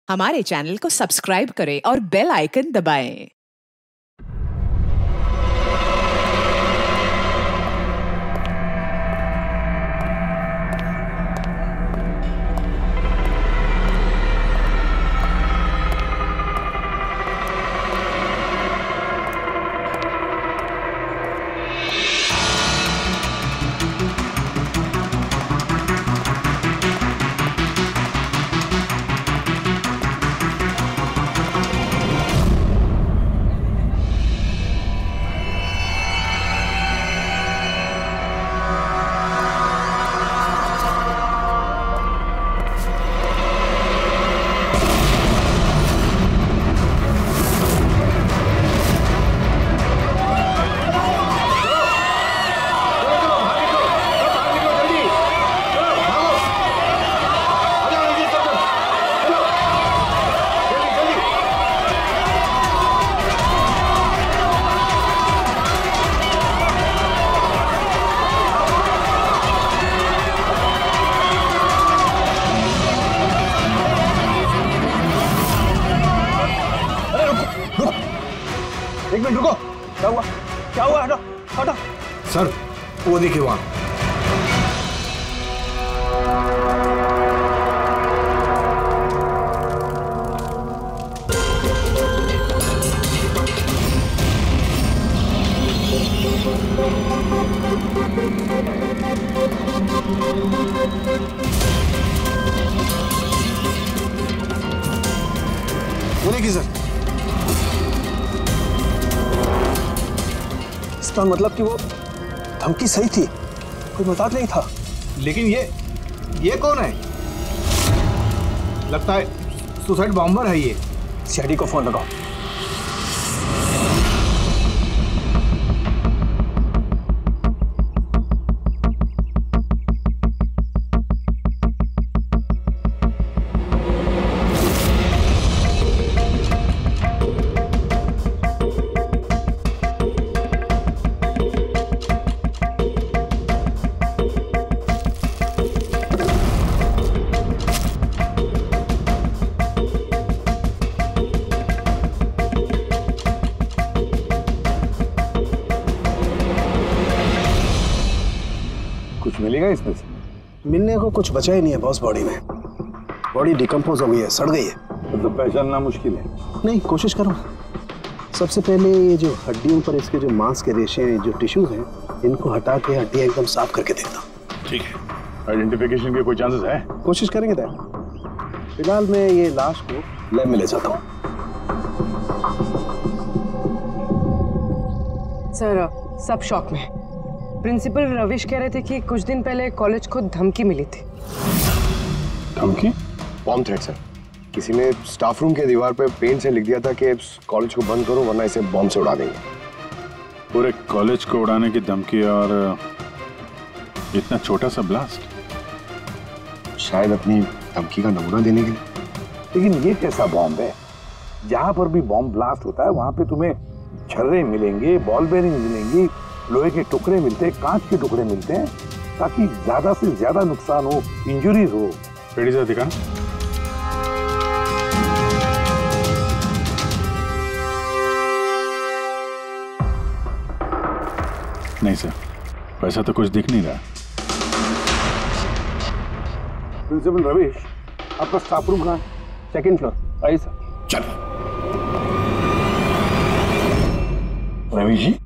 हमारे चैनल को सब्सक्राइब करें और बेल आइकन दबाएं। एक मिनट रुको। क्या हुआ? क्या हुआ? हटो हटो। सर वो देखिए वहां। वो देखिए सर। इसका मतलब कि वो धमकी सही थी, कोई मजाक नहीं था। लेकिन ये कौन है? लगता है सुसाइड बॉम्बर है ये। सीआईडी को फोन लगाओ। कुछ मिलेगा इसमें से? मिलने को कुछ बचा ही नहीं है बॉस। बॉडी में बॉडी डिकम्पोज हो गई है, सड़ गई है। तो पहचानना मुश्किल है। नहीं, कोशिश करो। सबसे पहले ये जो हड्डियों पर इसके जो मांस के रेशे हैं, जो टिश्यूज हैं, इनको हटा के हड्डियां एकदम साफ करके देखता हूँ। ठीक है। आइडेंटिफिकेशन के कोई चांसेस है? कोशिश करेंगे दैट। फिलहाल मैं ये लाश को लैब में ले जाता हूँ। सर सब शॉक में। प्रिंसिपल रविश कह रहे थे कि कुछ दिन पहले कॉलेज को धमकी मिली थी। धमकी? Bomb threat sir. किसी ने स्टाफ रूम के दीवार पे पेंट से लिख दिया था कि कॉलेज को बंद करो वरना इसे बॉम्ब से उड़ा देंगे। पूरे कॉलेज को उड़ाने की धमकी और इतना छोटा सा ब्लास्ट? शायद अपनी धमकी का नमूना देने के लिए। लेकिन ये कैसा बॉम्ब है? जहां पर भी बॉम्ब ब्लास्ट होता है वहां पे तुम्हें छर्रे मिलेंगे, बॉल बेरिंग मिलेंगी, लोहे के टुकड़े मिलते हैं, कांच के टुकड़े मिलते हैं, ताकि ज्यादा से ज्यादा नुकसान हो, इंजरीज हो। पेड़ी से दिखा। नहीं सर, वैसा तो कुछ दिख नहीं रहा। प्रिंसिपल रविश, आपका स्टाफ रूम कहाँ है? Second floor. आइए सर। चलो। रविश जी,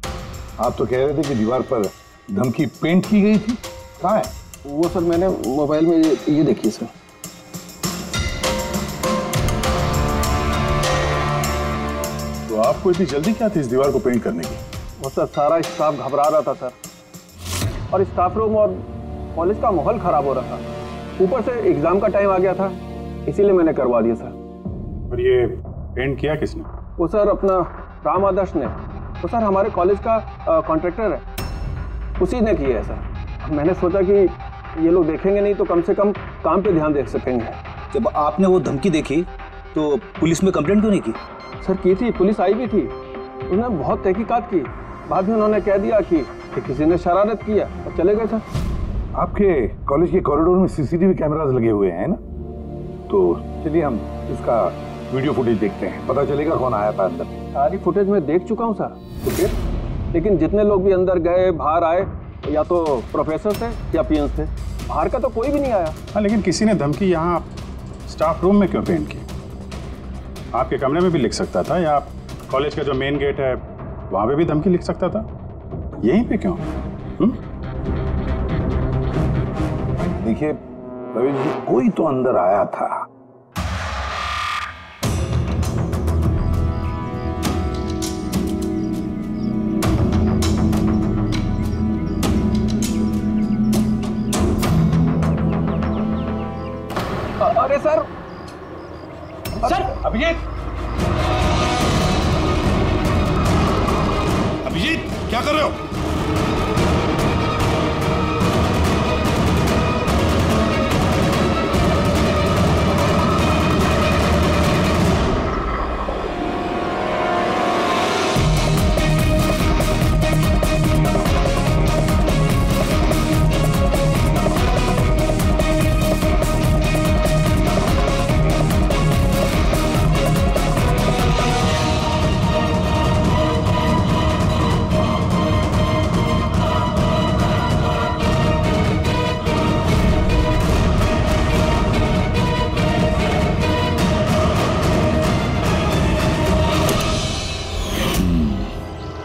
आप तो कह रहे थे कि दीवार पर धमकी पेंट की गई थी, कहाँ है? वो सर मैंने मोबाइल में ये देखिए सर। तो आपको इतनी जल्दी क्या थी इस दीवार को पेंट करने की? वो सर सारा स्टाफ घबरा रहा था सर, और स्टाफ रूम और कॉलेज का माहौल खराब हो रहा था। ऊपर से एग्जाम का टाइम आ गया था, इसीलिए मैंने करवा दिया सर। और ये पेंट किया किसने? वो सर अपना राम आदर्श ने। वो सर हमारे कॉलेज का कॉन्ट्रैक्टर है, उसी ने किया है सर। मैंने सोचा कि ये लोग देखेंगे नहीं तो कम से कम काम पे ध्यान दे सकेंगे। जब आपने वो धमकी देखी तो पुलिस में कंप्लेंट क्यों नहीं की? सर की थी, पुलिस आई भी थी, उन्होंने बहुत तहकीकात की। बाद में उन्होंने कह दिया कि किसी ने शरारत किया और चले गए सर। आपके कॉलेज के कॉरिडोर में सीसीटीवी कैमरास लगे हुए हैं ना? तो चलिए हम इसका वीडियो फुटेज देखते हैं, पता चलेगा कौन आया था अंदर। सारी फुटेज मैं देख चुका हूँ सर। तो फिर लेकिन जितने लोग भी अंदर गए बाहर आए, या तो प्रोफेसर थे या पीएन्स थे, बाहर का तो कोई भी नहीं आया। हाँ, लेकिन किसी ने धमकी यहाँ स्टाफ रूम में क्यों पेंट की? आपके कमरे में भी लिख सकता था, या कॉलेज का जो मेन गेट है वहाँ पे भी धमकी लिख सकता था, यहीं पे क्यों? देखिए रवि जी, कोई तो अंदर आया था। अरे सर, अभिजीत क्या कर रहे हो?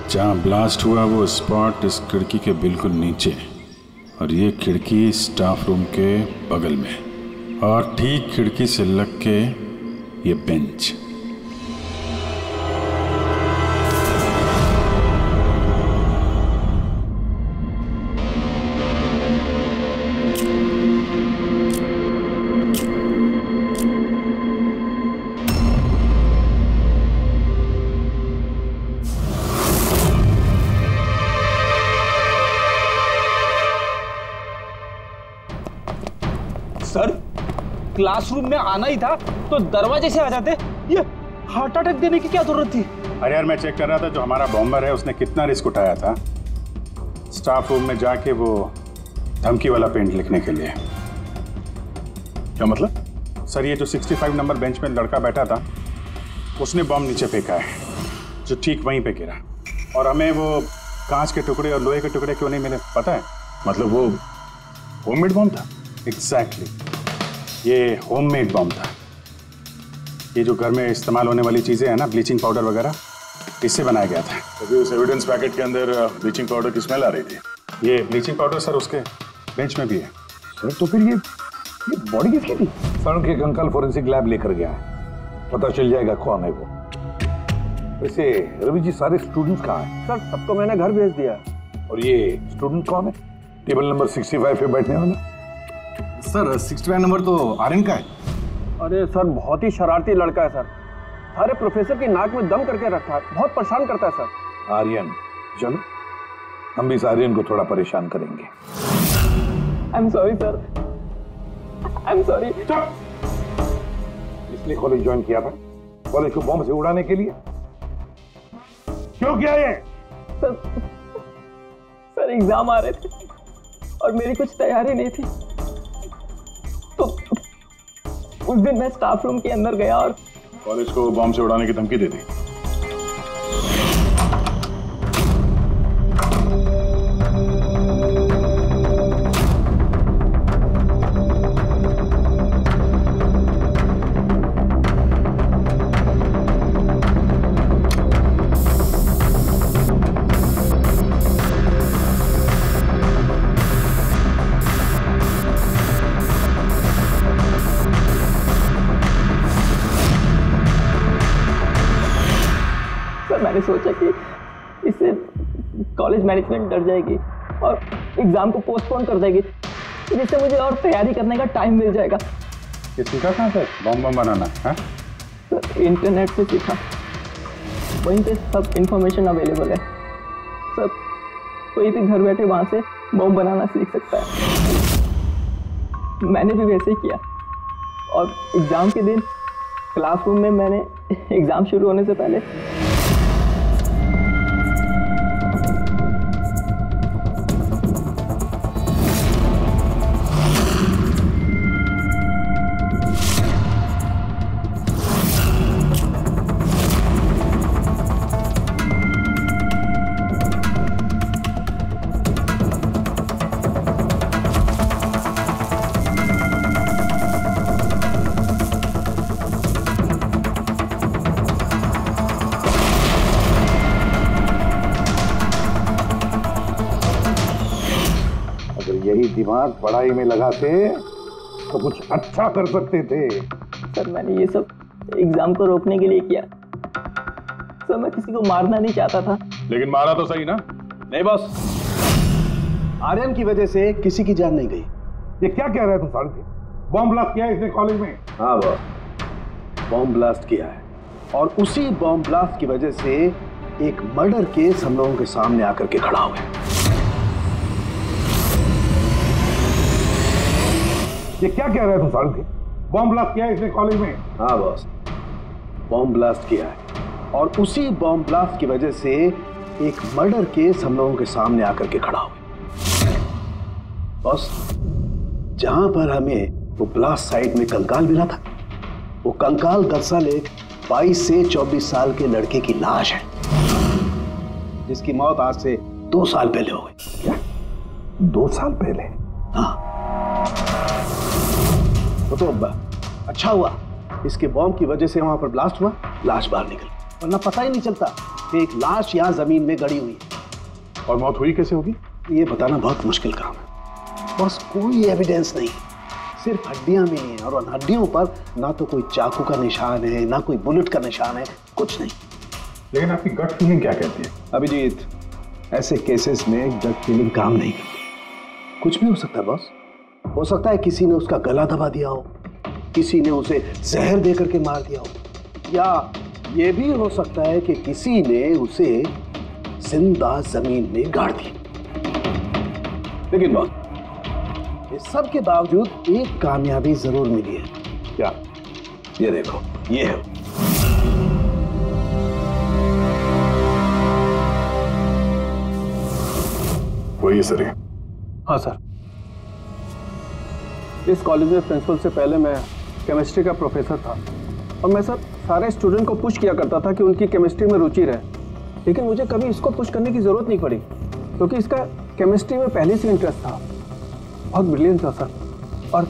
जहाँ ब्लास्ट हुआ वो स्पॉट इस खिड़की के बिल्कुल नीचे, और ये खिड़की स्टाफ रूम के बगल में, और ठीक खिड़की से लग के ये बेंच। सर, क्लासरूम में आना ही था तो दरवाजे से आ जाते, ये हार्ट अटैक देने की क्या जरूरत थी? अरे यार, मैं चेक कर रहा था जो हमारा बॉम्बर है उसने कितना रिस्क उठाया था स्टाफ रूम में जाके वो धमकी वाला पेंट लिखने के लिए। क्या मतलब? सर, ये जो 65 नंबर बेंच में लड़का बैठा था उसने बॉम्ब नीचे फेंका है, जो ठीक वहीं पे गिरा, और हमें वो कांच के टुकड़े और लोहे के टुकड़े क्यों नहीं मिले पता है? मतलब वो होममेड बॉम्ब था? एग्जैक्टली, ये होममेड बॉम्ब था। ये जो घर में इस्तेमाल होने वाली चीजें हैं ना, ब्लीचिंग पाउडर वगैरह, इससे बनाया गया था। तभी उस एविडेंस पैकेट के अंदर ब्लीचिंग पाउडर की स्मेल आ रही थी। ये ब्लीचिंग पाउडर सर उसके बेंच में भी है। सर तो फिर ये बॉडी किसकी थी? सर उनके अंकल फोरेंसिक लैब लेकर गया है, पता चल जाएगा कौन है वो। वैसे रवि जी, सारे स्टूडेंट्स कहाँ हैं? सर सबको मैंने घर भेज दिया। और ये स्टूडेंट कौन है टेबल नंबर 65 पे बैठने वाला? सर 65 नंबर तो आर्यन का है। अरे सर, बहुत ही शरारती लड़का है सर, सारे प्रोफेसर की नाक में दम करके रखा है, बहुत परेशान करता है सर। आर्यन, चलो हम भी इस आर्यन को थोड़ा परेशान करेंगे। I am sorry sir, I am sorry. इसलिए कॉलेज ज्वाइन किया था, कॉलेज को बॉम्ब से उड़ाने के लिए? क्यों किया ये? सर एग्जाम आ रहे थे और मेरी कुछ तैयारी नहीं थी, तो उस दिन मैं स्टाफ रूम के अंदर गया और कॉलेज को बॉम्ब से उड़ाने की धमकी दे दी। मैंने सोचा कि इससे कॉलेज मैनेजमेंट डर जाएगी और एग्जाम को पोस्टपोन कर देगी, जिससे मुझे और तैयारी करने का टाइम मिल जाएगा। ये सीखा कहाँ से बॉम्ब बनाना है? सर इंटरनेट से सीखा, वहीं पे सब इंफॉर्मेशन अवेलेबल है सर, कोई भी घर बैठे वहाँ से बॉम्ब बनाना सीख सकता है। मैंने भी वैसे ही किया और एग्ज़ाम के दिन क्लासरूम में मैंने एग्ज़ाम शुरू होने से पहले दिमाग पढ़ाई में लगाते तो कुछ अच्छा कर सकते थे। सर मैंने ये सब एग्जाम को रोकने के लिए किया। सर मैं किसी को मारना नहीं चाहता था। लेकिन मारा तो सही ना? नहीं बॉस, आर्यन की वजह से किसी की जान नहीं गई। ये क्या कह रहा है तू साढ़े? बॉम्ब ब्लास्ट किया है इसने कॉलेज में? हाँ बॉस, बॉम्ब ब्लास्ट किया है और उसी बॉम्ब ब्लास्ट की वजह से एक मर्डर केस हम लोगों के सामने आकर के खड़ा हुआ है। ये क्या कह रहा है तू साढ़े? बॉम्ब ब्लास्ट किया है इसने कॉलेज में? हाँ बॉस, बॉम्ब ब्लास्ट किया है और उसी बॉम्ब ब्लास्ट की वजह से एक मर्डर केस हम लोगों के सामने आकर के खड़ा हुआ है। बॉस, जहां पर हमें वो ब्लास्ट साइट में कंकाल मिला था, वो कंकाल दरअसल एक 22 से 24 साल के लड़के की लाश है, जिसकी मौत आज से 2 साल पहले हो गई। क्या? 2 साल पहले? हाँ। तो अच्छा हुआ इसके बॉम्ब की वजह से वहां पर ब्लास्ट हुआ, लाश बाहर निकल, वरना पता ही नहीं चलता कि एक लाश यहां जमीन में गड़ी हुई है। और मौत हुई कैसे होगी? ये बताना बहुत मुश्किल काम है बस। कोई एविडेंस नहीं, सिर्फ हड्डियां मिली हैं और उन हड्डियों पर ना तो कोई चाकू का निशान है, ना कोई बुलेट का निशान है, कुछ नहीं। लेकिन आपकी गट फीलिंग क्या कहती है? अभिजीत, ऐसे केसेस में गट फीलिंग काम नहीं करती। कुछ भी हो सकता है बॉस। हो सकता है किसी ने उसका गला दबा दिया हो, किसी ने उसे जहर दे करके मार दिया हो, या ये भी हो सकता है कि किसी ने उसे जिंदा जमीन में गाड़ दिया। लेकिन बॉस, इस सब के बावजूद एक कामयाबी जरूर मिली है। क्या? ये देखो, ये है वही सर है। हाँ सर, इस कॉलेज में प्रिंसिपल से पहले मैं केमिस्ट्री का प्रोफेसर था और मैं सर सारे स्टूडेंट को पुश किया करता था कि उनकी केमिस्ट्री में रुचि रहे, लेकिन मुझे कभी इसको पुश करने की जरूरत नहीं पड़ी क्योंकि इसका केमिस्ट्री में पहले से इंटरेस्ट था। बहुत ब्रिलियंट था सर। और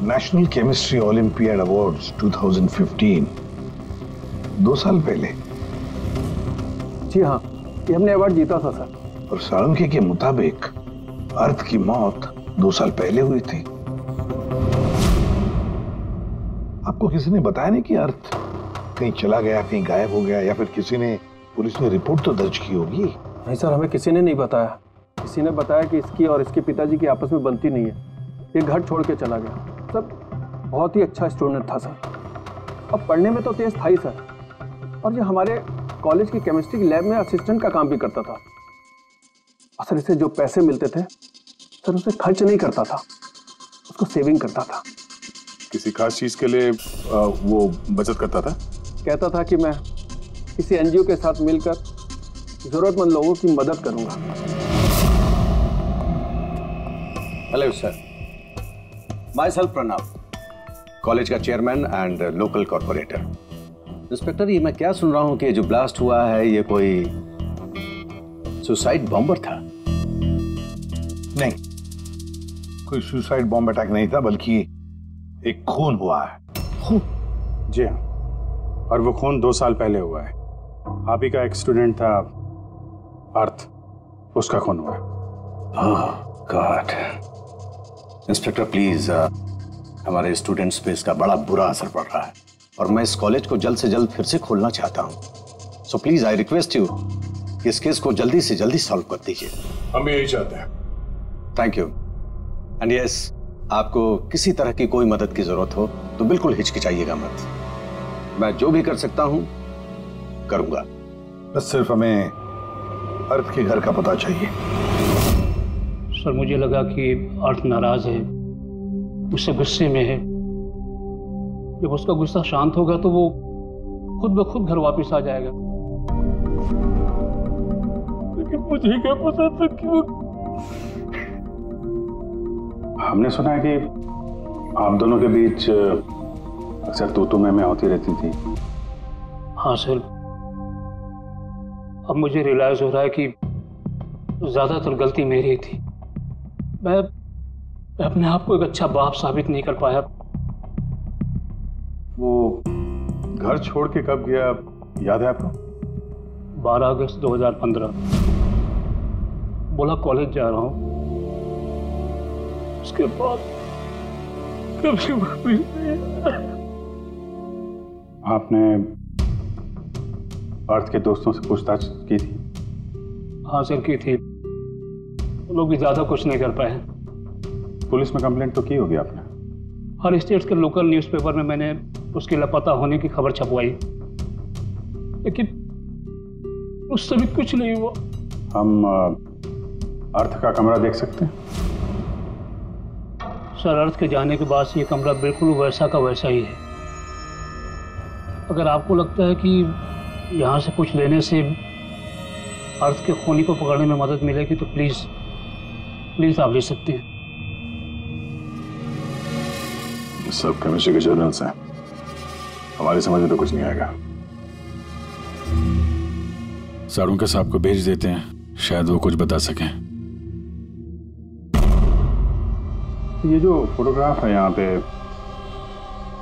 नेशनल केमिस्ट्री ओलंपियाड अवार्ड्स 2015 2 साल पहले? जी हाँ, ये हमने अवार्ड जीता था सर। और साळुंखे के मुताबिक अर्थ की मौत 2 साल पहले हुई थी। आपको किसी ने बताया नहीं कि अर्थ कहीं चला गया, कहीं गायब हो गया, या फिर किसी ने, पुलिस ने रिपोर्ट तो दर्ज की होगी? नहीं सर, हमें किसी ने नहीं बताया। किसी ने बताया कि इसकी और इसके पिताजी की आपस में बनती नहीं है, ये घर छोड़ के चला गया। सर बहुत ही अच्छा स्टूडेंट था सर, और पढ़ने में तो तेज था ही सर, और ये हमारे कॉलेज की केमिस्ट्री की लैब में असिस्टेंट का काम भी करता था। सर इसे जो पैसे मिलते थे सर उसे खर्च नहीं करता था, उसको सेविंग करता था। किसी खास चीज के लिए वो बचत करता था? कहता था कि मैं किसी एनजीओ के साथ मिलकर जरूरतमंद लोगों की मदद करूंगा। Hello sir, myself Pranav, college का chairman and local corporator. Inspector, ये मैं क्या सुन रहा हूं कि जो ब्लास्ट हुआ है ये कोई सुसाइड बॉम्बर था? नहीं, कोई सुसाइड बॉम्ब अटैक नहीं था, बल्कि एक खून हुआ है। खून? जी हाँ, और वो खून 2 साल पहले हुआ है। आप ही का एक स्टूडेंट था अर्थ, उसका खून हुआ है। गॉड। इंस्पेक्टर प्लीज, हमारे स्टूडेंट्स पे इसका बड़ा बुरा असर पड़ रहा है और मैं इस कॉलेज को जल्द से जल्द फिर से खोलना चाहता हूँ। So please I request you कि इस केस को जल्दी से जल्दी सॉल्व कर दीजिए। हम भी यही चाहते हैं। Thank you. एंड यस, आपको किसी तरह की कोई मदद की जरूरत हो तो बिल्कुल हिचकिचाइएगा मत। मैं जो भी कर सकता हूं करूंगा। बस सिर्फ हमें अर्थ के घर का पता चाहिए। सर मुझे लगा कि अर्थ नाराज है, मुझसे गुस्से में है। जब उसका गुस्सा शांत होगा तो वो खुद ब खुद घर वापस आ जाएगा। लेकिन मुझे क्या पता था कि वो... हमने सुना है कि आप दोनों के बीच अक्सर तू मैं होती रहती थी। हाँ सर, अब मुझे रियलाइज हो रहा है कि ज्यादातर गलती मेरी थी। मैं अपने आप को एक अच्छा बाप साबित नहीं कर पाया। वो घर छोड़ के कब गया याद है आपको? 12 अगस्त 2015। बोला कॉलेज जा रहा हूं। उसके बाद कभी भी आपने अर्थ के दोस्तों से पूछताछ की थी? हाँ सर, की थी। वो लोग भी ज्यादा कुछ नहीं कर पाए। पुलिस में कंप्लेंट तो की होगी आपने? हर स्टेट के लोकल न्यूज़पेपर में मैंने उसके लापता होने की खबर छपवाई, लेकिन उससे भी कुछ नहीं हुआ। हम अर्थ का कमरा देख सकते हैं? सर, अर्थ के जाने के बाद से ये कमरा बिल्कुल वैसा का वैसा ही है। अगर आपको लगता है कि यहाँ से कुछ लेने से अर्थ के खूनी को पकड़ने में मदद मिलेगी तो प्लीज आप ले सकते हैं। सब केमिस्ट्री के जर्नल्स हैं, हमारी समझ में तो कुछ नहीं आएगा। सारुंका साहब को भेज देते हैं, शायद वो कुछ बता सकें। ये जो फोटोग्राफ है यहाँ पे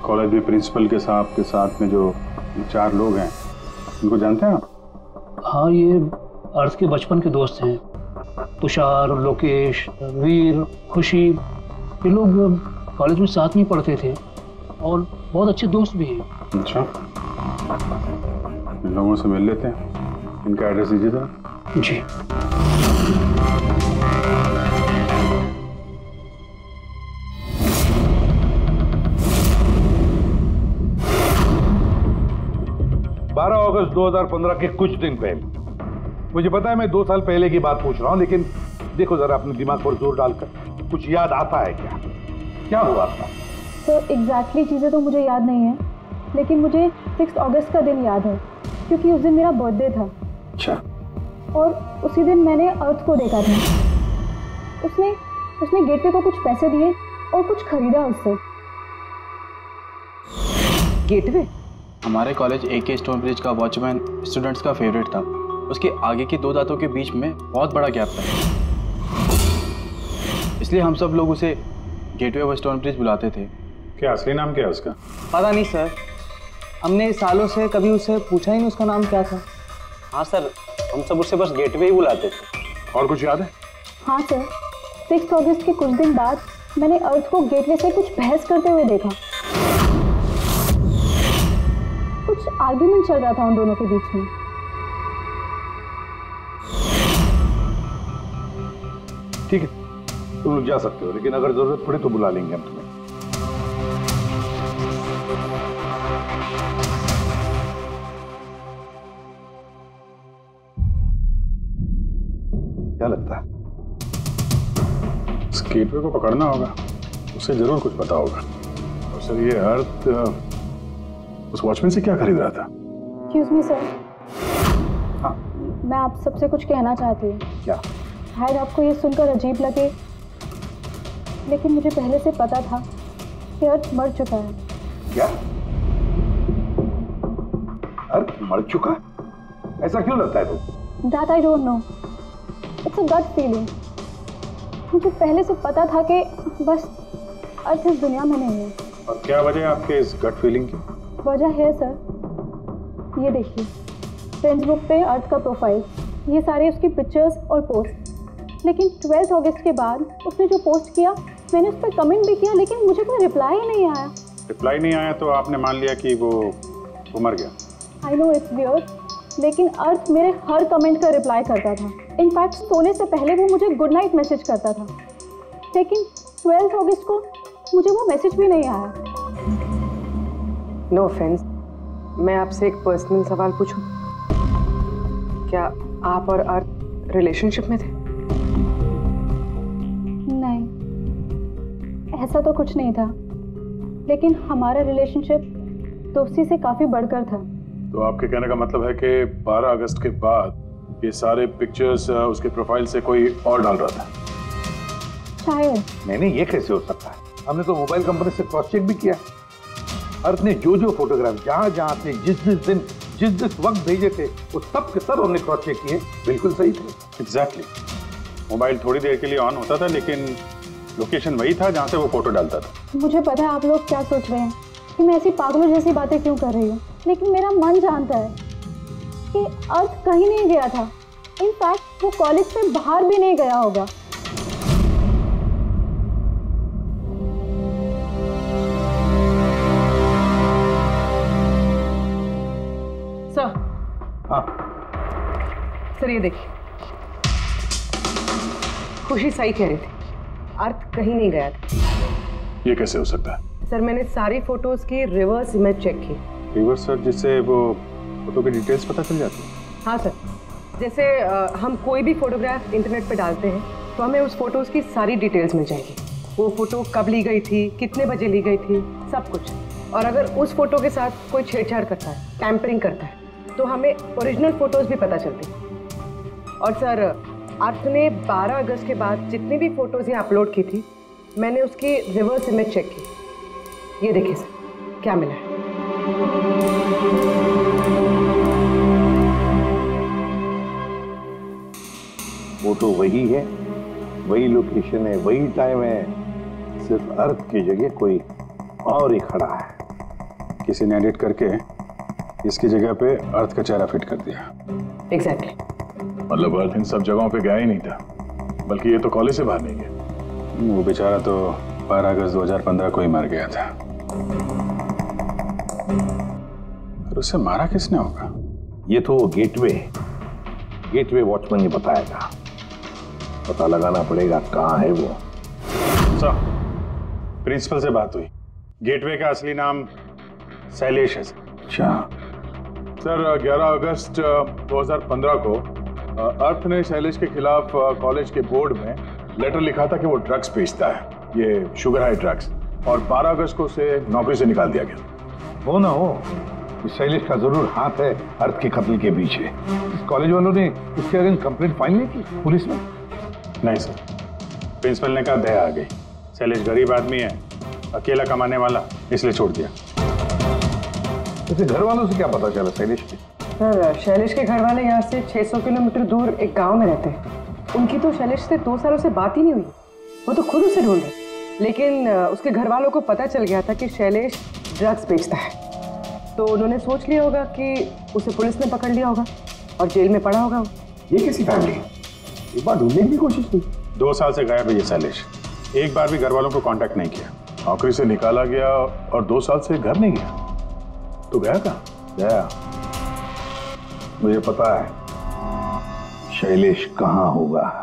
कॉलेज में प्रिंसिपल के साहब के साथ में जो 4 लोग हैं, उनको जानते हैं आप? हाँ, ये अर्थ के बचपन के दोस्त हैं। तुषार, लोकेश, वीर, खुशी, ये लोग कॉलेज में साथ में पढ़ते थे और बहुत अच्छे दोस्त भी हैं। अच्छा, इन लोगों से मिल लेते हैं। इनका एड्रेस दीजिए जरा। जी। अगस्त 2015 के कुछ दिन पहले, मुझे पता है मैं 2 साल पहले की बात पूछ रहा हूँ, लेकिन देखो जरा अपने दिमाग पर जोर डालकर, कुछ याद आता है क्या? क्या हुआ था? तो एग्जैक्टली चीज़ें तो मुझे याद नहीं है, लेकिन मुझे 6 अगस्त का दिन याद है क्योंकि उस दिन मेरा बर्थडे था। अच्छा। और उसी दिन मैंने अर्थ को देखा था। उसने गेटवे को कुछ पैसे दिए और कुछ खरीदा उससे। गेटवे हमारे कॉलेज AK स्टोनब्रिज का वॉचमैन स्टूडेंट्स का फेवरेट था। उसके आगे की 2 दांतों के बीच में बहुत बड़ा गैप था, इसलिए हम सब लोग उसे गेटवे ऑफ स्टोनब्रिज बुलाते थे। क्या असली नाम क्या है उसका? पता नहीं सर, हमने सालों से कभी उससे पूछा ही नहीं उसका नाम क्या था। हाँ सर, हम सब उससे बस गेटवे ही बुलाते थे। और कुछ याद है? हाँ सर, 6 अगस्त के कुछ दिन बाद मैंने अर्थ को गेटवे से कुछ बहस करते हुए देखा। कुछ आर्ग्यूमेंट चल रहा था उन दोनों के बीच में। ठीक है, तुम लोग जा सकते हो, लेकिन अगर जरूरत पड़े तो बुला लेंगे हम तुम्हें। क्या लगता है? इस गेटवे को पकड़ना होगा, उसे जरूर कुछ पता होगा। और सर, ये अर्थ उस वॉचमैन से क्या खरीद रहा था? Excuse me sir. हाँ, मैं आप सबसे कुछ कहना चाहती हूँ। क्या? शायद आपको ये सुनकर अजीब लगे, लेकिन मुझे पहले से पता था कि अर्थ मर चुका है। क्या? अर्थ मर चुका? ऐसा क्यों लगता है तुम? That I don't know. It's a gut feeling. मुझे पहले से पता था कि बस अर्थ इस दुनिया में नहीं है। और क्या वजह है आपके इस गट फीलिंग की? वजह है सर, ये देखिए फेसबुक पे अर्थ का प्रोफाइल, ये सारे उसकी पिक्चर्स और पोस्ट। लेकिन 12 अगस्त के बाद उसने जो पोस्ट किया, मैंने उस पर कमेंट भी किया, लेकिन मुझे कोई रिप्लाई ही नहीं आया। रिप्लाई नहीं आया तो आपने मान लिया कि वो मर गया? आई नो इट्स वियर्ड, लेकिन अर्थ मेरे हर कमेंट का रिप्लाई करता था। इनफैक्ट सोने से पहले वो मुझे गुड नाइट मैसेज करता था, लेकिन 12 अगस्त को मुझे वो मैसेज भी नहीं आया। नो ऑफेंस, मैं आपसे एक पर्सनल सवाल पूछूं? क्या आप और अर्थ रिलेशनशिप में थे? नहीं, ऐसा तो कुछ नहीं था, लेकिन हमारा रिलेशनशिप दोस्ती से काफी बढ़कर था। तो आपके कहने का मतलब है कि 12 अगस्त के बाद ये सारे पिक्चर्स उसके प्रोफाइल से कोई और डाल रहा था? शायद। नहीं, ये कैसे हो सकता है? हमने तो मोबाइल कंपनी से क्रॉस चेक भी किया। अर्थ ने जो फोटोग्राफ जहां से जिस वक्त भेजे थे, वो सब के सब हमने क्रॉस चेक किए, बिल्कुल सही थे। एग्जैक्टली। मोबाइल थोड़ी देर के लिए ऑन होता था, लेकिन लोकेशन वही था जहां से वो फोटो डालता था। मुझे पता है आप लोग क्या सोच रहे हैं कि मैं ऐसी पागलों जैसी बातें क्यों कर रही हूँ, लेकिन मेरा मन जानता है कि अर्थ कहीं नहीं गया था। इनफैक्ट वो कॉलेज से बाहर भी नहीं गया होगा। सर ये देखिए, खुशी सही कह रही थी, अर्थ कहीं नहीं गया था। ये कैसे हो सकता है? सर मैंने सारी फोटोज की रिवर्स इमेज चेक की। रिवर्स सर, जिससे वो फोटो की डिटेल्स पता चल जाती है? हाँ सर, जैसे हम कोई भी फोटोग्राफ इंटरनेट पे डालते हैं तो हमें उस फोटोज की सारी डिटेल्स मिल जाएगी। वो फोटो कब ली गई थी, कितने बजे ली गई थी, सब कुछ। और अगर उस फोटो के साथ कोई छेड़छाड़ करता है, टैंपरिंग करता है, तो हमें ओरिजिनल फोटोज भी पता चलती हैं। और सर अर्थ ने 12 अगस्त के बाद जितनी भी फोटोज यहाँ अपलोड की थी, मैंने उसकी रिवर्स इमेज चेक की। ये देखिए सर क्या मिला है। फोटो वही है, वही लोकेशन है, वही टाइम है, सिर्फ अर्थ की जगह कोई और ही खड़ा है। किसी ने एडिट करके इसकी जगह पे अर्थ का चेहरा फिट कर दिया। एग्जैक्टली। मतलब अर्थ इन सब जगहों पे गया ही नहीं था, बल्कि ये तो कॉलेज से बाहर नहीं गया। वो बेचारा तो 12 अगस्त 2015 को ही मर गया था। और उसे मारा किसने होगा? ये तो गेटवे वॉचमैन ने बताया था। पता लगाना पड़ेगा कहाँ है वो। सर, प्रिंसिपल से बात हुई। गेटवे का असली नाम शैलेश है। अच्छा सर, 11 अगस्त 2015 को अर्थ ने शैलेश के खिलाफ कॉलेज के बोर्ड में लेटर लिखा था कि वो ड्रग्स बेचता है, ये शुगर हाई ड्रग्स, और 12 अगस्त को उसे नौकरी से निकाल दिया गया। हो ना हो, इस शैलेश का जरूर हाथ है अर्थ के कत्ल के पीछे। इस कॉलेज वालों ने इसके अगेंस्ट कंप्लेंट फाइल नहीं की पुलिस में? नहीं सर, प्रिंसिपल ने कहा दया आ गई, शैलेश गरीब आदमी है, अकेला कमाने वाला, इसलिए छोड़ दिया। वैसे घर वालों से क्या पता चला शैलेश के? सर शैलेश के घर वाले यहाँ से 600 किलोमीटर दूर एक गांव में रहते हैं। उनकी तो शैलेश से 2 सालों से बात ही नहीं हुई। वो तो खुद उसे ढूंढ रहे, लेकिन उसके घर वालों को पता चल गया था कि शैलेश ड्रग्स बेचता है। तो उन्होंने सोच लिया होगा कि उसे पुलिस ने पकड़ लिया होगा और जेल में पड़ा होगा। ये कैसी फैमिली? एक बार ढूंढने की कोशिश की। 2 साल से गायब है ये शैलेश, एक बार भी घर वालों को कांटेक्ट नहीं किया। नौकरी से निकाला गया और 2 साल से घर नहीं गया, तो गया कहाँ? गया, मुझे पता है शैलेश कहाँ होगा।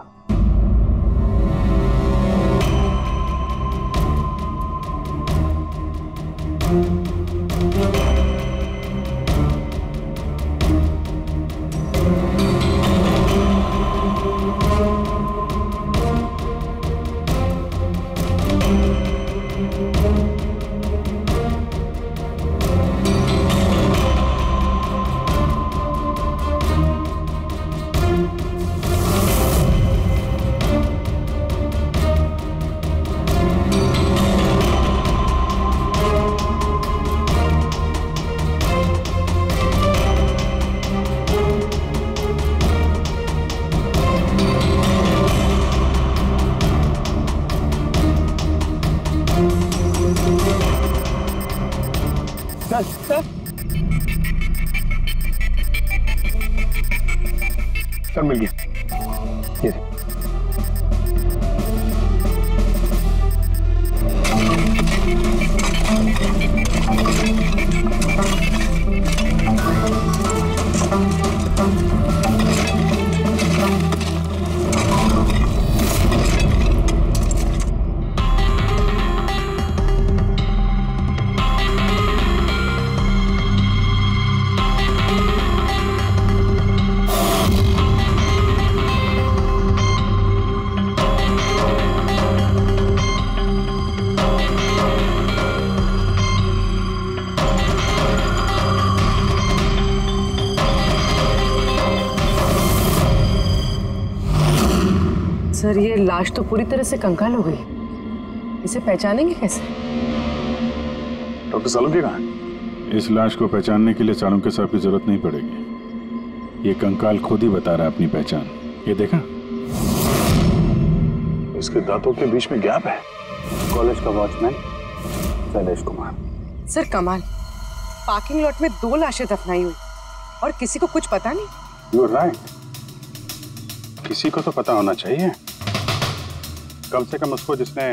सर मिल गया। सर ये लाश तो पूरी तरह से कंकाल हो गई, इसे पहचानेंगे कैसे? डॉक्टर सालुंके कहाँ है? इस लाश को पहचानने के लिए चाणक्य साहब की जरूरत नहीं पड़ेगी। ये कंकाल खुद ही बता रहा है अपनी पहचान। ये देखा, इसके दांतों के बीच में गैप है। कॉलेज का वॉचमैन शैलेश कुमार। सर कमाल, पार्किंग लॉट में 2 लाशें दफनाई हुई और किसी को कुछ पता नहीं। यू आर राइट, किसी को तो पता होना चाहिए, कम से कम उसको जिसने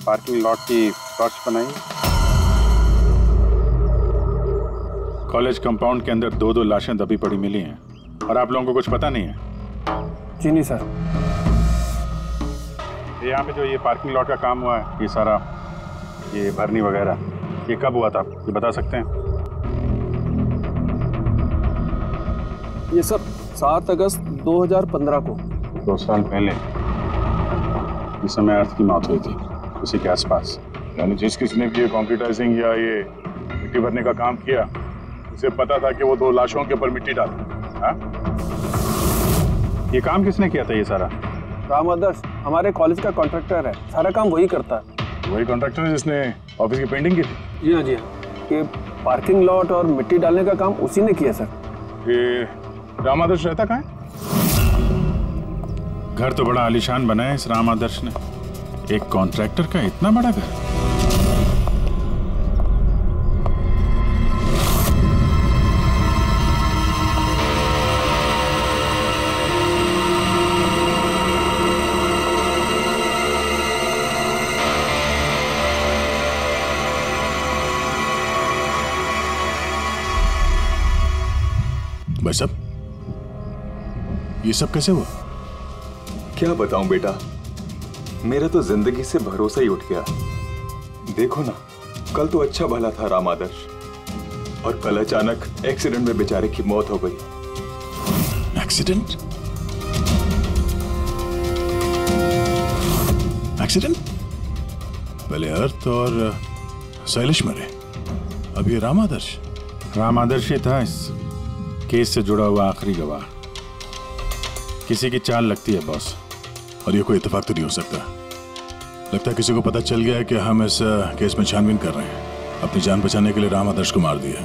पार्किंग लॉट की टॉर्च बनाई। कॉलेज कंपाउंड के अंदर 2-2 लाशें दबी पड़ी मिली हैं। और आप लोगों को कुछ पता नहीं है? जी नहीं सर। यहाँ पे जो ये पार्किंग लॉट का काम हुआ है, ये सारा ये भरनी वगैरह, ये कब हुआ था ये बता सकते हैं? ये सर 7 अगस्त 2015 को। 2 साल पहले, इस समय अर्थ की मौत हुई थी, उसी के आसपास। यानी जिस किसने भी ये कंक्रीटाइजिंग या ये मिट्टी भरने का काम किया, उसे पता था कि वो 2 लाशों के ऊपर मिट्टी डाले। हाँ? ये काम किसने किया था ये सारा? राम आदर्श हमारे कॉलेज का कॉन्ट्रैक्टर है, सारा काम वही करता है। वही कॉन्ट्रैक्टर है जिसने ऑफिस की पेंटिंग की थी? जी हाँ जी हाँ। ये पार्किंग लॉट और मिट्टी डालने का काम उसी ने किया सर। ये राम आदर्श रहता कहाँ है? घर तो बड़ा आलीशान बना है इस राम आदर्श ने, एक कॉन्ट्रैक्टर का इतना बड़ा घर। भाई साहब, ये सब कैसे हुआ? क्या बताऊं बेटा, मेरा तो जिंदगी से भरोसा ही उठ गया। देखो ना, कल तो अच्छा भला था राम आदर्श, और कल अचानक एक्सीडेंट में बेचारे की मौत हो गई। एक्सीडेंट? एक्सीडेंट? पहले अर्थ और शैलेश मरे, अब ये राम आदर्श। राम आदर्श ही था इस केस से जुड़ा हुआ आखिरी गवाह। किसी की चाल लगती है बॉस। और ये कोई इत्तेफाक तो नहीं हो सकता। लगता है किसी को पता चल गया है कि हम इस केस में छानबीन कर रहे हैं। अपनी जान बचाने के लिए राम आदर्श को मार दिया।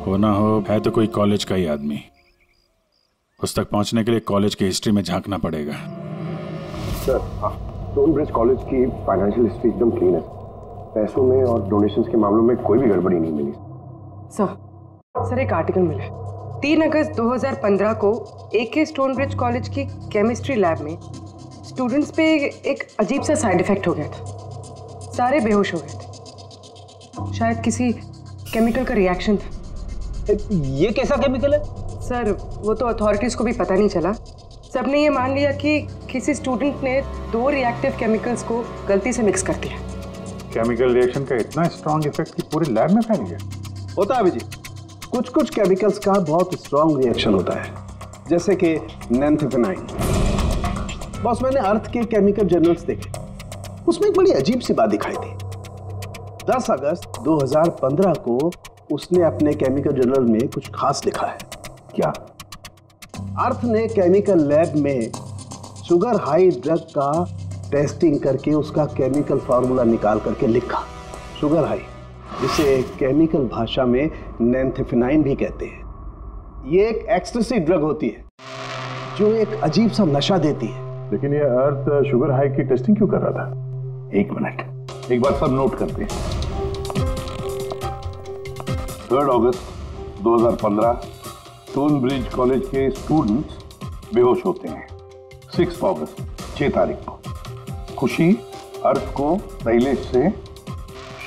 हो ना हो, है तो कोई कॉलेज का ही आदमी। उस तक पहुंचने के लिए कॉलेज की हिस्ट्री में झांकना पड़ेगा। सर, स्टोनब्रिज कॉलेज की फाइनेंशियल हिस्ट्री एकदम क्लीन है। पैसों में और डोनेशंस के मामलों में कोई भी गड़बड़ी नहीं मिली। सर एक आर्टिकल मिला है। 3 अगस्त 2015 को AK स्टोनब्रिज कॉलेज की केमिस्ट्री लैब में स्टूडेंट्स पे एक अजीब सा साइड इफेक्ट हो गया था। सारे बेहोश हो गए थे। शायद किसी केमिकल का रिएक्शन था। ये कैसा केमिकल है? सर वो तो अथॉरिटीज को भी पता नहीं चला। सबने ये मान लिया कि किसी स्टूडेंट ने 2 रिएक्टिव केमिकल्स को गलती से मिक्स कर दिया। केमिकल रिएक्शन का इतना स्ट्रॉन्ग इफेक्ट कि पूरी लैब में फैल गया। होता है अभिजीत, कुछ केमिकल्स का बहुत स्ट्रॉन्ग रिएक्शन होता है, जैसे कि नैंथेफेनाइन। बॉस, मैंने अर्थ के केमिकल जर्नल्स देखे, उसमें एक बड़ी अजीब सी बात दिखाई थी। 10 अगस्त 2015 को उसने अपने केमिकल जर्नल में कुछ खास लिखा है। क्या? अर्थ ने केमिकल लैब में शुगर हाई ड्रग का टेस्टिंग करके उसका केमिकल फार्मूला निकाल करके लिखा। शुगर हाई, जिसे केमिकल भाषा में नैंथेफेनाइन भी कहते हैं। ये एक एक्सटेसी ड्रग होती है जो एक अजीब सा नशा देती है। लेकिन ये अर्थ शुगर हाई की टेस्टिंग क्यों कर रहा था? 1 मिनट, एक बार सब नोट करते हैं। 3 अगस्त 2015 स्टोनब्रिज कॉलेज के स्टूडेंट्स बेहोश होते हैं। 6 अगस्त 6 तारीख को खुशी अर्थ को शैलेश से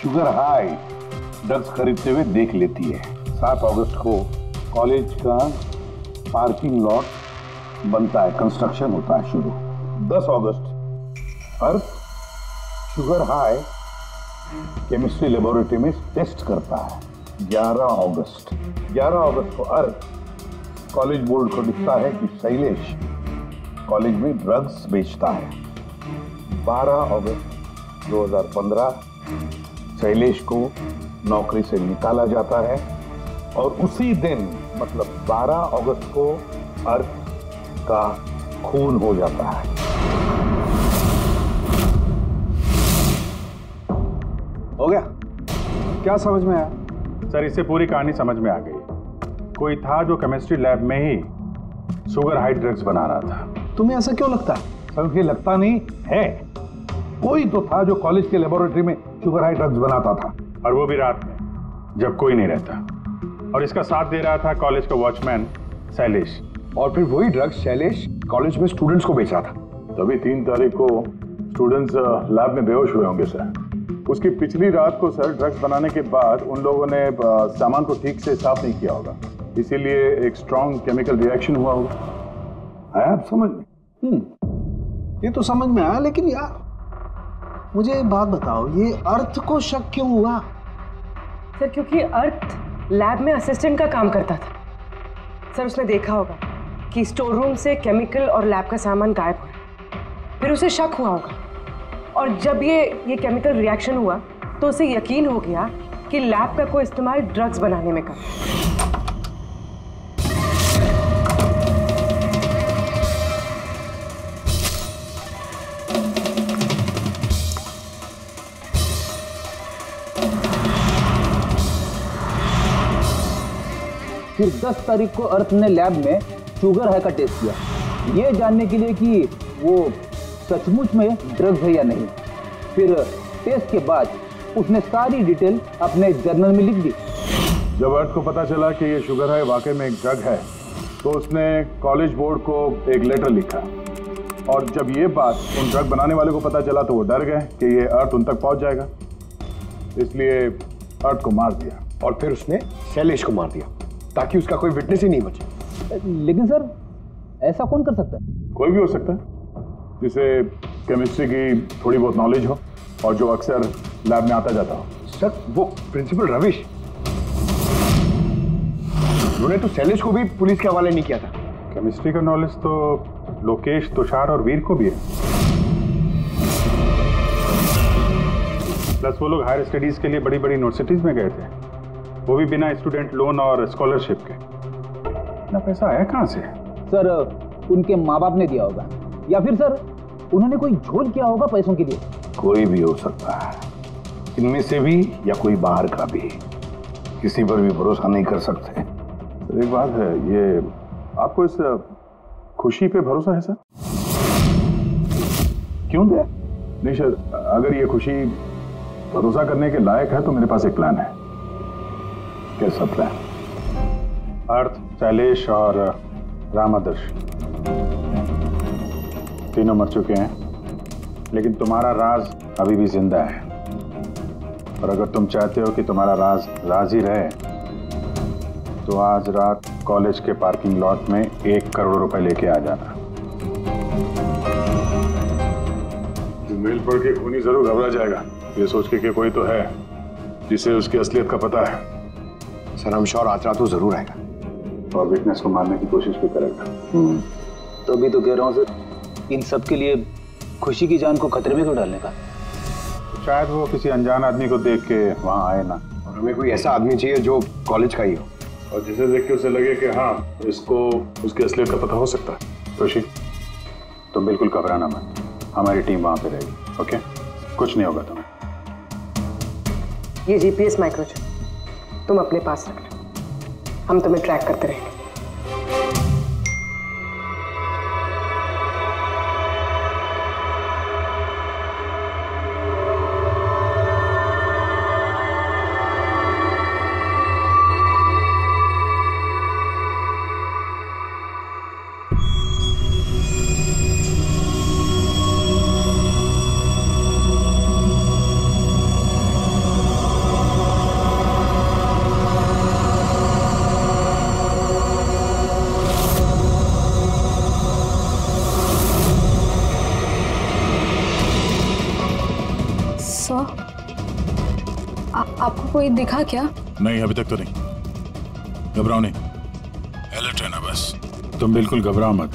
शुगर हाई ड्रग्स खरीदते हुए देख लेती है। 7 अगस्त को कॉलेज का पार्किंग लॉट बनता है, कंस्ट्रक्शन होता है शुरू। 10 अगस्त अर्थ शुगर हाई केमिस्ट्री लेबोरेटरी में टेस्ट करता है। 11 अगस्त को अर्थ कॉलेज बोर्ड को दिखता है कि शैलेश कॉलेज में ड्रग्स बेचता है। 12 अगस्त 2015 शैलेश को नौकरी से निकाला जाता है और उसी दिन मतलब 12 अगस्त को अर्थ का खून हो जाता है। हो गया? क्या समझ में आया? सर, इससे पूरी कहानी समझ में आ गई। कोई था जो केमिस्ट्री लैब में ही शुगर हाई ड्रग्स बना रहा था। तुम्हें ऐसा क्यों लगता है? सर, मुझे लगता नहीं है। कोई तो था जो कॉलेज के लेबोरेटरी में शुगर हाई ड्रग्स बनाता था, और वो भी रात में जब कोई नहीं रहता। और इसका साथ दे रहा था कॉलेज का वॉचमैन शैलेश। और फिर वही ड्रग्स शैलेश कॉलेज में स्टूडेंट्स को बेचा था। तभी 3 तारीख को स्टूडेंट्स लैब में बेहोश हुए होंगे सर। उसकी पिछली रात को सर ड्रग्स बनाने के बाद उन लोगों ने सामान को ठीक से साफ नहीं किया होगा, इसीलिए एक स्ट्रॉन्ग केमिकल रिएक्शन हुआ होगा। आया आप समझ में? ये तो समझ में आया, लेकिन यार मुझे एक बात बताओ, ये अर्थ को शक क्यों हुआ? सर क्योंकि अर्थ लैब में असिस्टेंट का काम करता था। सर उसने देखा होगा कि स्टोर रूम से केमिकल और लैब का सामान गायब हो गया, फिर उसे शक हुआ होगा, और जब ये केमिकल रिएक्शन हुआ तो उसे यकीन हो गया कि लैब का कोई इस्तेमाल ड्रग्स बनाने में कर। फिर 10 तारीख को अर्थ ने लैब में शुगर हाई का टेस्ट किया, ये जानने के लिए कि वो सचमुच में ड्रग्स है या नहीं। फिर टेस्ट के बाद उसने सारी डिटेल अपने जर्नल में लिख दी। जब अर्थ को पता चला कि ये शुगर हाई वाकई में एक ड्रग है, तो उसने कॉलेज बोर्ड को एक लेटर लिखा, और जब ये बात उन ड्रग बनाने वाले को पता चला तो वो डर गए कि ये अर्थ उन तक पहुंच जाएगा, इसलिए अर्थ को मार दिया। और फिर उसने शैलेश को मार दिया ताकि उसका कोई विटनेस ही नहीं बचे। लेकिन सर ऐसा कौन कर सकता है? कोई भी हो सकता है जिसे केमिस्ट्री की थोड़ी बहुत नॉलेज हो और जो अक्सर लैब में आता जाता हो। सर वो प्रिंसिपल रविश, उन्होंने तो शैलेश को भी पुलिस के हवाले नहीं किया था। केमिस्ट्री का नॉलेज तो लोकेश, तुषार और वीर को भी है। प्लस वो लोग हायर स्टडीज के लिए बड़ी बड़ी यूनिवर्सिटीज में गए थे, वो भी बिना स्टूडेंट लोन और स्कॉलरशिप के। इतना पैसा आया कहाँ से? सर उनके माँ बाप ने दिया होगा, या फिर सर उन्होंने कोई झोल किया होगा पैसों के लिए। कोई भी हो सकता है, इनमें से भी या कोई बाहर का भी। किसी पर भी भरोसा नहीं कर सकते। तो एक बात है, ये आपको इस खुशी पे भरोसा है सर? क्यों दे? नहीं सर, अगर ये खुशी भरोसा करने के लायक है तो मेरे पास एक प्लान है। कैसा प्लान? अर्थ, शैलेश और रामादर्श तीनों मर चुके हैं, लेकिन तुम्हारा राज अभी भी जिंदा है। और अगर तुम चाहते हो कि तुम्हारा राज राज ही रहे, तो आज रात कॉलेज के पार्किंग लॉट में 1 करोड़ रुपए लेके आ जाना। मेल पढ़ के खूनी जरूर घबरा जाएगा, ये सोच के कि कोई तो है जिसे उसकी असलियत का पता है। सर हम श्योर आज रात तो जरूर आएगा और विटनेस को मारने की कोशिश भी करेगा। तो अभी तो कह रहा हूँ सर, इन सब के लिए खुशी की जान को खतरे में क्यों डालने का? शायद वो किसी अनजान आदमी को देख के वहाँ आए ना, और हमें कोई ऐसा आदमी चाहिए जो कॉलेज का ही हो, और जिसे देख के उसे लगे कि हाँ इसको उसकी असलियत का पता हो सकता है। खुशी, तुम बिल्कुल घबराना मत, हमारी टीम वहाँ पे रहेगी। ओके, कुछ नहीं होगा तुम्हें। ये जीपीएस माइक्रोचिप तुम अपने पास रखना, हम तुम्हें ट्रैक करते रहेंगे। आपको कोई दिखा क्या? नहीं, अभी तक तो नहीं। घबराओ नहीं, अलर्ट रहना बस। तुम बिल्कुल घबराओ मत,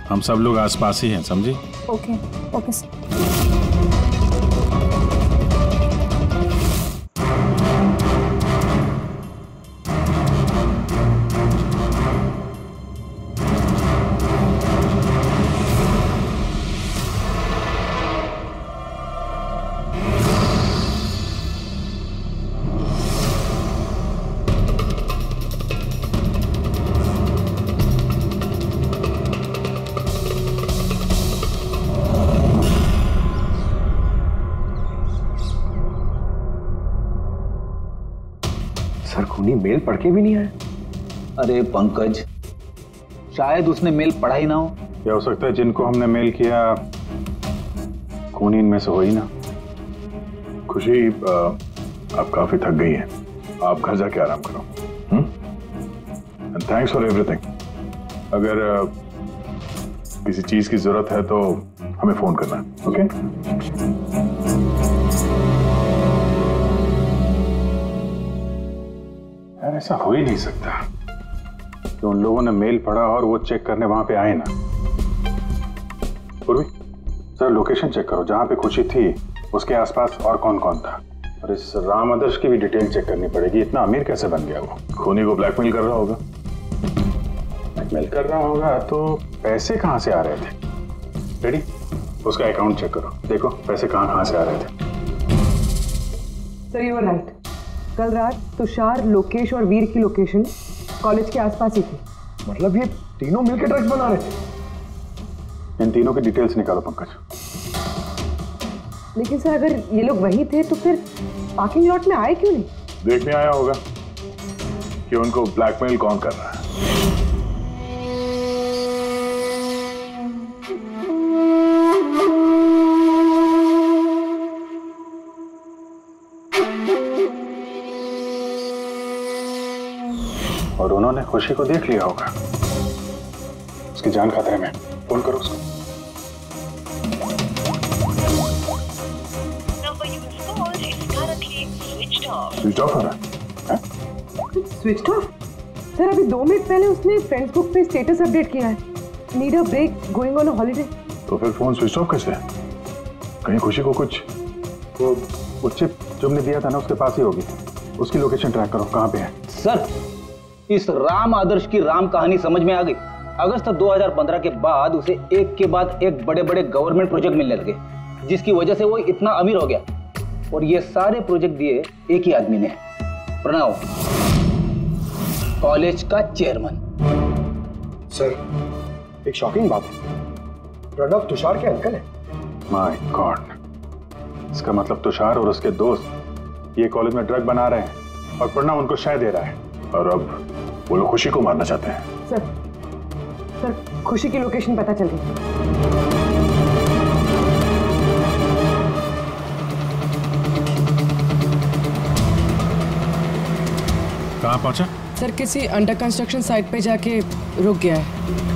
हम सब लोग आसपास ही हैं, समझी? Okay okay sir. खूनी मेल पढ़ के भी नहीं आया। अरे पंकज, शायद उसने मेल पढ़ा ही ना हो। क्या हो सकता है जिनको हमने मेल किया खूनी इनमें से हो ही ना। खुशी, आप काफी थक गई हैं, आप घर जाके आराम करो। Thanks for everything. अगर किसी चीज की जरूरत है तो हमें फोन करना, ओके? यार ऐसा हो ही नहीं सकता कि उन लोगों ने मेल पढ़ा और वो चेक करने वहां पे आए ना। पूर्वी, सर लोकेशन चेक करो, जहां पे खुशी थी उसके आसपास और कौन कौन था। और इस राम आदर्श की भी डिटेल चेक करनी पड़ेगी। इतना अमीर कैसे बन गया वो? खूनी को ब्लैकमेल कर रहा होगा। ब्लैकमेल कर रहा होगा तो पैसे कहां से आ रहे थे? रेडी, उसका अकाउंट चेक करो, देखो पैसे कहां से आ रहे थे। Sir you are right. कल रात तुषार, लोकेश और वीर की लोकेशन कॉलेज के आसपास ही थी। मतलब ये तीनों मिलकर ड्रग्स बना रहे थे? इन तीनों की डिटेल्स निकालो पंकज। लेकिन सर अगर ये लोग वही थे तो फिर पार्किंग लॉट में आए क्यों नहीं? देखने आया होगा कि उनको ब्लैकमेल कौन कर रहा है। और उन्होंने खुशी को देख लिया होगा। उसकी जान खतरे में। फोन करो उसको। स्विच ऑफ हो रहा है? Switch off? सर अभी 2 मिनट पहले उसने फेसबुक पे स्टेटस अपडेट किया है, need a break, going on a holiday. तो फिर फोन स्विच ऑफ कैसे है? कहीं खुशी को कुछ वो चिप जो हमने दिया था ना उसके पास ही होगी। उसकी लोकेशन ट्रैक करो, कहाँ पे है? सर इस राम आदर्श की राम कहानी समझ में आ गई। अगस्त 2015 के बाद उसे एक के बाद एक बड़े बड़े गवर्नमेंट प्रोजेक्ट मिलने लगे, जिसकी वजह से वो इतना अमीर हो गया। और ये सारे प्रोजेक्ट दिए एक ही आदमी ने, प्रणव, कॉलेज का चेयरमैन। सर एक शॉकिंग बात है, प्रणव तुषार के अंकल है। माय गॉड, इसका मतलब तुषार और उसके दोस्त ये कॉलेज में ड्रग बना रहे हैं और प्रणव उनको शय दे रहा है। और अब वो लोग खुशी को मारना चाहते हैं। सर खुशी की लोकेशन पता चल गई। कहाँ पहुंचा? सर किसी अंडर कंस्ट्रक्शन साइट पे जाके रुक गया है।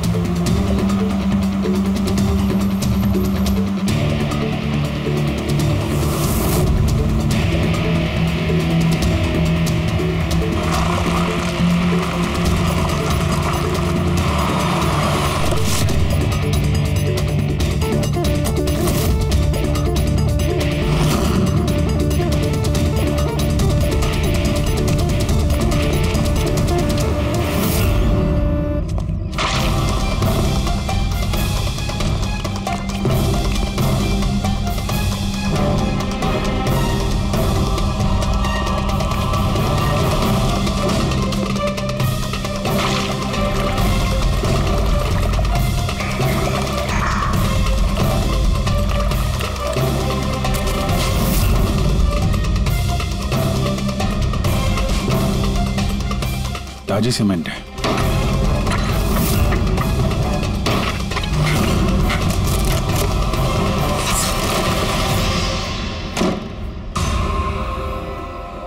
ताजी सीमेंट है।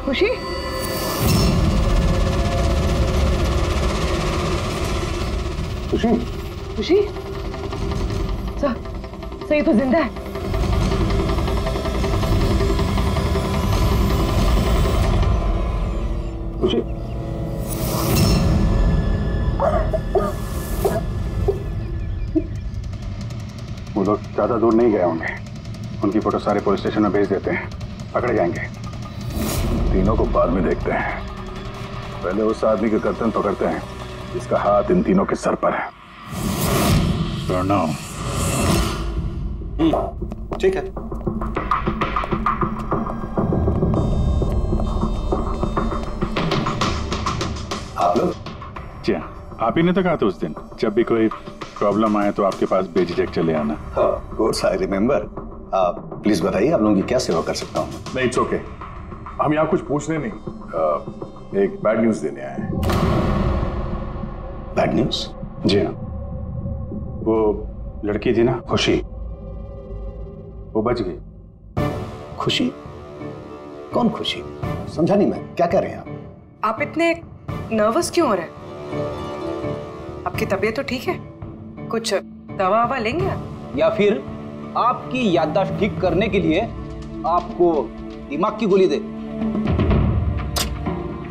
खुशी? खुशी? खुशी? सर ये तो जिंदा है। खुशी? वो लोग ज्यादा दूर नहीं गए होंगे। उनकी फोटो सारे पुलिस स्टेशन में भेज देते हैं, पकड़े जाएंगे। तीनों को बाद में देखते हैं, पहले उस आदमी के गर्दन पकड़ते हैं जिसका हाथ इन तीनों के सर पर है। प्रणव। ठीक है। आप लोग? जी हाँ, आप ही ने तो कहा था उस दिन, जब भी कोई प्रॉब्लम आए तो आपके पास बेझिझक चले आना। Of course I remember. आप प्लीज बताइए, आप लोगों की क्या सेवा कर सकता हूँ? नहीं, इट्स ओके। हम यहाँ कुछ पूछने नहीं, एक बैड न्यूज देने आए हैं। Bad news? जी हाँ, वो लड़की थी ना खुशी, वो बच गई। खुशी? कौन खुशी? समझा नहीं मैं, क्या कह रहे हैं आप? आप इतने नर्वस क्यों हो रहे हैं? आपकी तबीयत तो ठीक है? कुछ दवा ववा लेंगे आप? या फिर आपकी याददाश्त ठीक करने के लिए आपको दिमाग की गोली दे?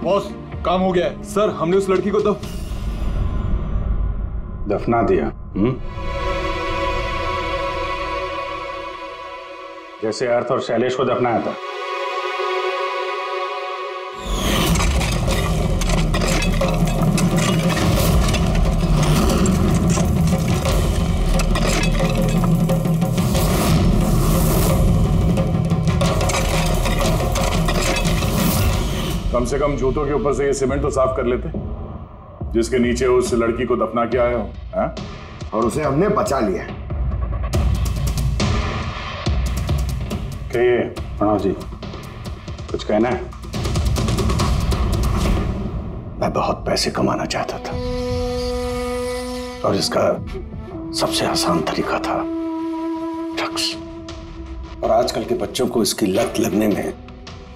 बॉस, काम हो गया है। सर, हमने उस लड़की को दफना दिया। जैसे अर्थ और शैलेश को दफनाया था। कम से कम जूतों के ऊपर से ये सीमेंट तो साफ कर लेते, जिसके नीचे उस लड़की को दफना के आए हो। हाँ? और उसे हमने बचा लिया है। कहिए प्रणव जी, कुछ कहना है? मैं बहुत पैसे कमाना चाहता था और इसका सबसे आसान तरीका था ड्रग्स। और आजकल के बच्चों को इसकी लत लगने में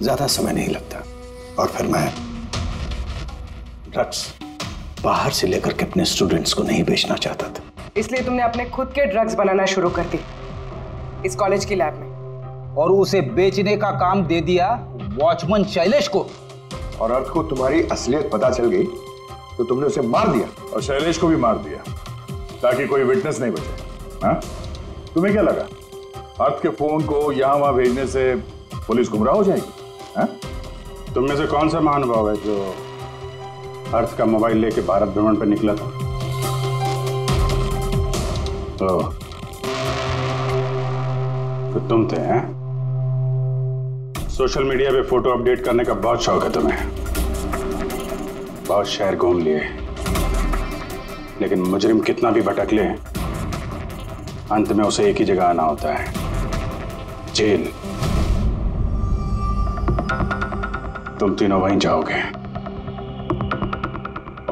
ज्यादा समय नहीं लगता। और फिर मैं ड्रग्स बाहर से लेकर के अपने स्टूडेंट्स को नहीं बेचना चाहता था। इसलिए तुमने अपने खुद के ड्रग्स बनाना शुरू कर दी इस कॉलेज की लैब में। और उसे बेचने का काम दे दिया वॉचमैन शैलेश को। और अर्थ को तुम्हारी असलियत पता चल गई तो तुमने उसे मार दिया। और शैलेश को भी मार दिया ताकि कोई विटनेस नहीं बचे। हाँ? तुम्हें क्या लगा अर्थ के फोन को यहां वहां भेजने से पुलिस गुमराह हो जाएगी? हाँ? तुम में से कौन सा महानुभाव है जो अर्थ का मोबाइल लेके भारत भ्रमण पर निकला था? तो तुम थे, हैं? सोशल मीडिया पे फोटो अपडेट करने का बहुत शौक है तुम्हें। बहुत शहर घूम लिए, लेकिन मुजरिम कितना भी भटक ले, अंत में उसे एक ही जगह आना होता है, जेल। तुम तीनों वहीं जाओगे।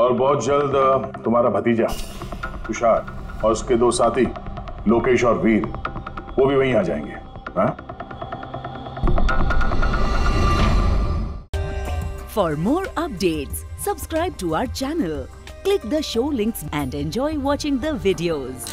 और बहुत जल्द तुम्हारा भतीजा तुषार और उसके दो साथी लोकेश और वीर, वो भी वहीं आ जाएंगे। हाँ? For more updates, subscribe to our channel, click the show links and enjoy watching the videos.